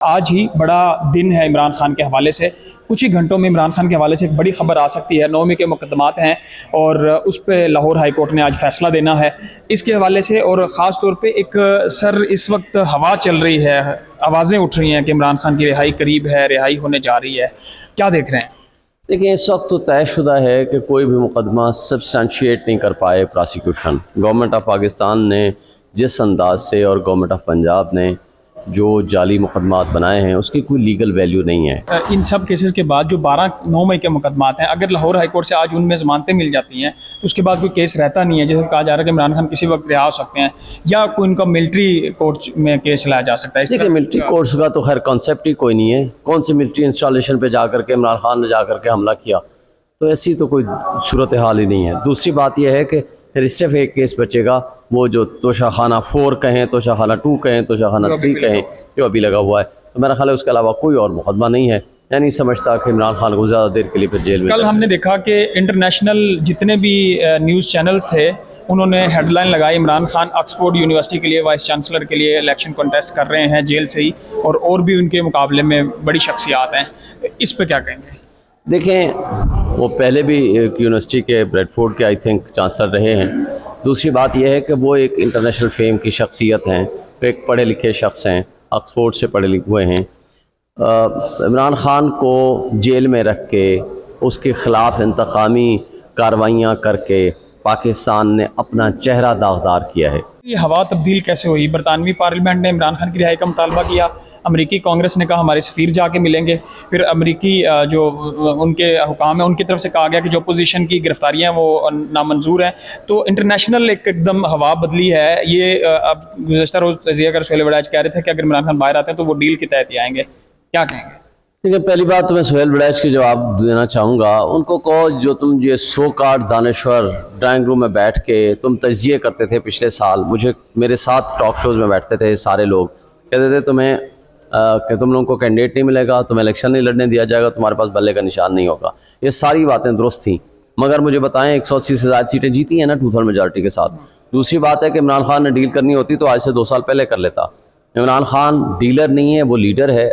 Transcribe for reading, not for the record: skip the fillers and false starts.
आज ही बड़ा दिन है इमरान खान के हवाले से। कुछ ही घंटों में इमरान खान के हवाले से एक बड़ी खबर आ सकती है। 9 मई के मुकदमात हैं और उस पे लाहौर हाई कोर्ट ने आज फैसला देना है इसके हवाले से। और ख़ास तौर पे एक सर इस वक्त हवा चल रही है, आवाज़ें उठ रही हैं कि इमरान खान की रिहाई करीब है, रिहाई होने जा रही है। क्या देख रहे हैं? देखिए, इस वक्त तो तयशुदा है कि कोई भी मुकदमा सब्सटेंशिएट नहीं कर पाए प्रोसिक्यूशन। गवर्नमेंट ऑफ पाकिस्तान ने जिस अंदाज से और गवर्नमेंट ऑफ पंजाब ने जो जाली मुकदमात बनाए हैं उसकी कोई लीगल वैल्यू नहीं है। इन सब केसेस के बाद जो 9 मई के मुकदमात हैं, अगर लाहौर हाई कोर्ट से आज उनमें ज़मानतें मिल जाती हैं तो उसके बाद कोई केस रहता नहीं है। जैसे कहा जा रहा है कि इमरान खान किसी वक्त रिहा हो सकते हैं या कोई उनका मिलिट्री कोर्ट में केस लाया जा सकता है। देखिए, मिलिट्री कोर्ट्स का तो खैर कॉन्सेप्ट ही कोई नहीं है। कौन सी मिलिट्री इंस्टॉलेशन पे जा करके इमरान खान ने जा करके हमला किया, तो ऐसी तो कोई सूरत हाल ही नहीं है। दूसरी बात यह है कि फिर सिर्फ एक केस बचेगा, वो जो तोशाखाना 4 कहें, तोशाखाना 2 कहें, तोशाखाना 3 कहें, जो अभी लगा हुआ है। तो मेरा ख्याल है उसके अलावा कोई और मुकदमा नहीं है। मैं नहीं समझता कि इमरान खान को ज़्यादा देर के लिए फिर जेल में। कल हमने देखा कि इंटरनेशनल जितने भी न्यूज़ चैनल्स थे उन्होंने हेडलाइन लगाई, इमरान खान ऑक्सफोर्ड यूनिवर्सिटी के लिए वाइस चांसलर के लिए इलेक्शन कॉन्टेस्ट कर रहे हैं जेल से ही, और भी उनके मुकाबले में बड़ी शख्सियात हैं। इस पर क्या कहेंगे? देखें, वो पहले भी एक यूनिवर्सिटी के ब्रेडफोर्ड के आई थिंक चांसलर रहे हैं। दूसरी बात यह है कि वो एक इंटरनेशनल फेम की शख्सियत हैं, तो एक पढ़े लिखे शख्स हैं, ऑक्सफोर्ड से पढ़े लिखे हुए हैं। इमरान खान को जेल में रख के उसके ख़िलाफ़ इंतकामी कार्रवाइयाँ करके पाकिस्तान ने अपना चेहरा दागदार किया है। ये हवा तब्दील कैसे हुई? बरतानवी पार्लियामेंट ने इमरान खान की रिहाई का मुतालबा किया, अमरीकी कांग्रेस ने कहा हमारे सफ़ीर जाके मिलेंगे, फिर अमरीकी जो उनके हुकाम है उनकी तरफ से कहा गया कि जो अपोजिशन की गिरफ्तारियां वो नामंजूर हैं। तो इंटरनेशनल एकदम हवा बदली है। ये अब गुज़श्ता रोज़ तजिया कर सुहेल वड़ैच कह रहे थे कि अगर इमरान खान बाहर आते हैं तो वो डील के तहत ही आएंगे। क्या कहेंगे? ठीक है, पहली बात तो मैं सुहेल वड़ैच के जवाब देना चाहूँगा। उनको कहो, जो तुम ये सो कार्ड दानश्वर ड्राइंग रूम में बैठ के तुम तजिए करते थे पिछले साल, मेरे साथ टॉक शोज़ में बैठते थे सारे लोग, कहते थे तुम्हें कि तुम लोगों को कैंडिडेट नहीं मिलेगा, तुम्हें इलेक्शन नहीं लड़ने दिया जाएगा, तुम्हारे पास बल्ले का निशान नहीं होगा। ये सारी बातें दुरुस्त थी, मगर मुझे बताएं 180 से ज़्यादा सीटें जीती हैं ना 2/3 मेजॉरिटी के साथ। दूसरी बात है कि इमरान खान ने डील करनी होती तो आज से 2 साल पहले कर लेता। इमरान खान डीलर नहीं है, वो लीडर है।